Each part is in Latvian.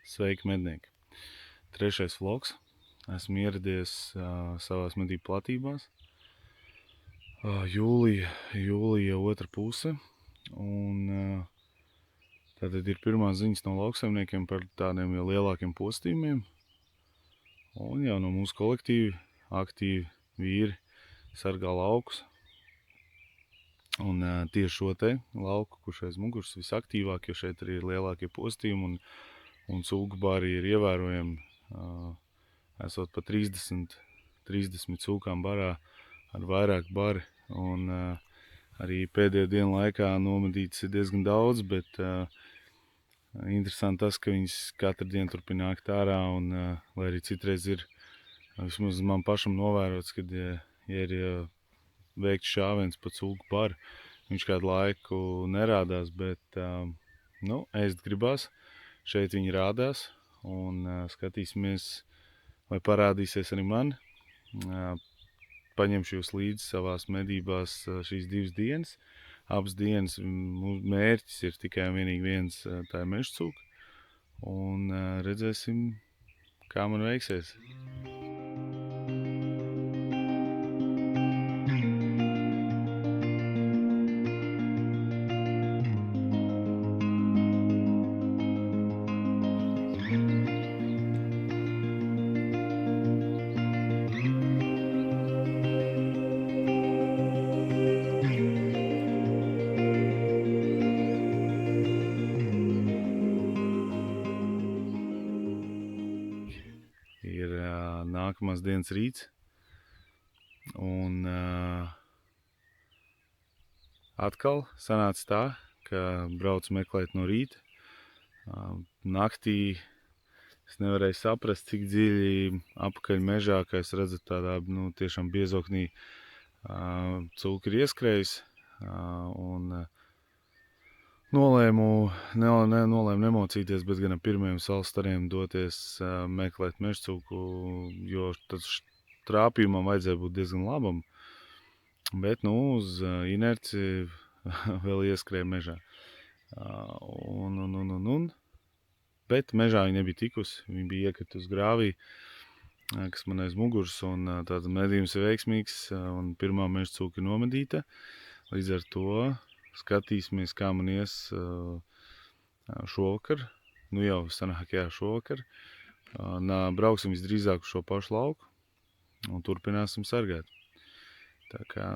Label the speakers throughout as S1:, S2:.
S1: Sveiki, mednieki! Trešais vlogs. Esmu ieradies savās medību platībās. Jūlija otra puse. Un tātad ir pirmās ziņas no lauksaimniekiem par tādiem jau lielākiem postījumiem. Un jau no mūsu kolektīvi aktīvi vīri sargā laukus. Un tieši šo te lauku, kurš aiz muguras visaktīvāk, jo šeit arī ir lielākie postījumi un cūku bari ir ievērojami, esot pa 30 cūkām barā ar vairāk bari. Un arī pēdējo dienu laikā nomedītas ir diezgan daudz, bet interesanti tas, ka viņas katru dienu turpina nākt ārā. Un lai arī citreiz ir, vismaz man pašam novērots, kad ja ir veikts šāviens pa cūku baru, viņš kādu laiku nerādās, bet ēst gribās. Šeit viņi rādās un skatīsimies, vai parādīsies arī man. Paņemšu jūs līdzi savās medībās šīs 2 dienas. Abas dienas mērķis ir tikai un vienīgi viens, tā ir mežcūka. Un redzēsim, kā man veiksies. Ir nākamās dienas rīts, un atkal sanāca tā, ka braucu meklēt no rīta. Naktī es nevarēju saprast, cik dziļi apakaļ mežā, kā es redzu tādā tiešām biezoknī cūka ir ieskrējusi. Un nolēmu nemocīties, bet gan ar pirmiem saules stariem doties meklēt mežcūku, jo tad trāpījumam vajadzēja būt diezgan labam. Bet uz inerci vēl ieskrēja mežā. Bet mežā viņa nebija tikusi, viņa bija iekritusi grāvī, kas man aiz muguras, un tātad medījums ir veiksmīgs, un pirmā mežcūka ir nomedīta. Līdz ar to skatīsimies, kā man ies šovakar. Jau sanāk, šovakar. Brauksim visdrīzāk uz šo pašu lauku un turpināsim sargāt. Tā kā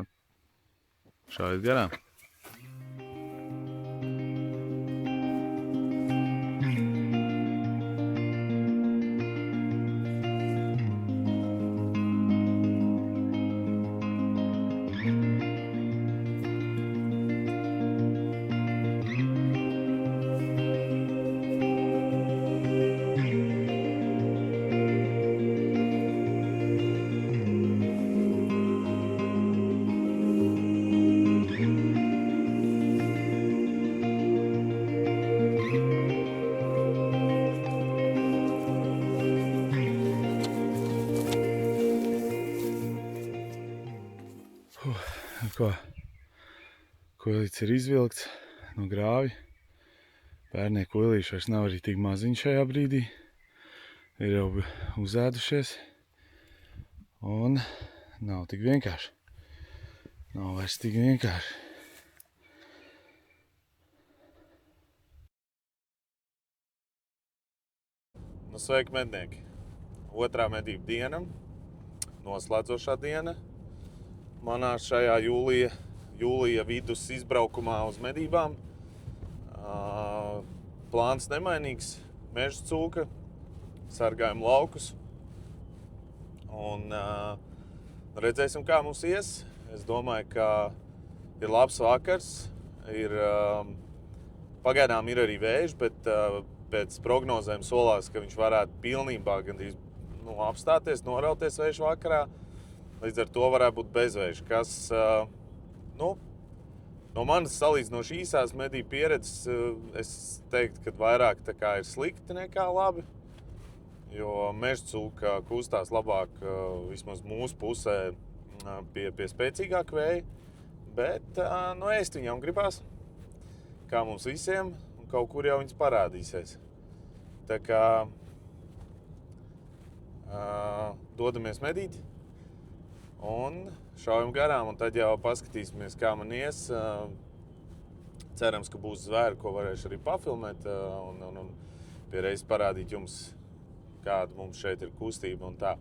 S1: šādi garām. Koilīts ir izvilkts no grāvi. Pērnie koilīši vairs nav arī tik maziņi šajā brīdī. Ir jau uzēdušies. Un nav tik vienkārši. Nav vairs tik vienkārši. Sveiki, mednieki! Otrā medību diena, noslēdzošā diena. Manā šajā jūlija vidus izbraukumā uz medībām. Plāns nemainīgs, mežcūka, sargājam laukus. Un redzēsim, kā mums ies. Es domāju, ka ir labs vakars. Pagaidām ir arī vējš, bet pēc prognozēm solās, ka viņš varētu pilnībā gandrīz apstāties, norauties vējš vakarā. Līdz ar to varētu būt bezvējš, kas, no manas salīdzinoši īsās medību pieredzes, es teiktu, ka vairāk tā kā ir slikti nekā labi, jo mežcūka kustās labāk, vismaz mūsu pusē, pie spēcīgāka vēja, bet, ēst viņam gribās, kā mums visiem, un kaut kur jau viņas parādīsies.
S2: Tā kā dodamies medīt un šaujam garām, un tad jau paskatīsimies, kā man ies. Cerams, ka būs zvēri, ko varēšu arī pafilmēt un pie reizes parādīt jums, kāda mums šeit ir kustība un tā.